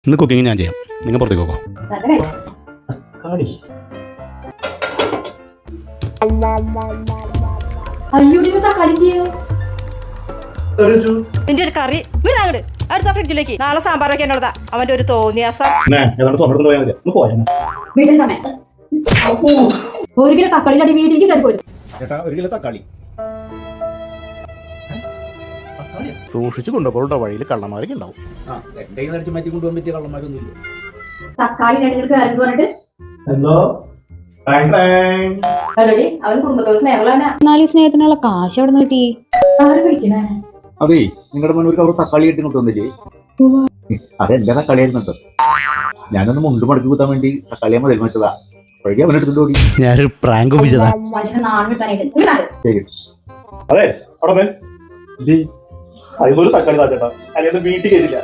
ഇന്ന് കുക്കിംഗ് ഞാൻ ചെയ്യാം, നിങ്ങൾ പുറത്തേക്ക് പോകോ. നിന്റെ ഒരു കറി വീടാങ്ങട് അടുത്ത ഫ്രിഡ്ജിലേക്ക്. നാളെ സാമ്പാറൊക്കെ എന്നോടാ അവന്റെ ഒരു തോന്നിയാസം. ഒരു കിലോ തക്കാളി അടി വീട്ടിലേക്ക് കയറി പോരും. ഒരു കിലോ തക്കാളി സൂക്ഷിച്ചു കൊണ്ടുപോകട്ടോ, വഴിയിൽ കള്ളന്മാരൊക്കെ ഉണ്ടാവും. അടിച്ചു മാറ്റി കൊണ്ടുപോകാൻ പറ്റിയ കള്ളന്മാരൊന്നുമില്ല. തക്കാളി രണ്ടുപേർക്ക് കയറി പറഞ്ഞിട്ട് അവൻ കുടുംബത്തോട് സ്നേഹമുള്ളവനാ. 4 സ്നേഹത്തിനുള്ള കാശ് എവിടെ നിന്ന് കിട്ടി? ആര് പിടിക്കണേ? അതേ നിങ്ങളുടെ മോൻ ഒരു കവർ തക്കാളി കെട്ടി കൊണ്ടുവന്നില്ലേ? അതെന്റെ തക്കാളിയായിരുന്നുണ്ടോ? ഞാനൊന്ന് മുണ്ട് മടക്കി കുത്താൻ വേണ്ടി തക്കാളിയെ മതിൽ വെച്ചതാ. അപ്പോഴേക്കും അവനെടുത്തിട്ട് ഓടി. ഞാനൊരു പ്രാങ്ക് ഒപ്പിച്ചതാ. മനുഷ്യനെ നാട് വിട്ടാനായിട്ട് ശരി അതെ അവിടെ അതുപോലെ തക്കാളി താച്ചേട്ടാ അല്ലെങ്കിൽ വീട്ടിൽ കയറില്ല.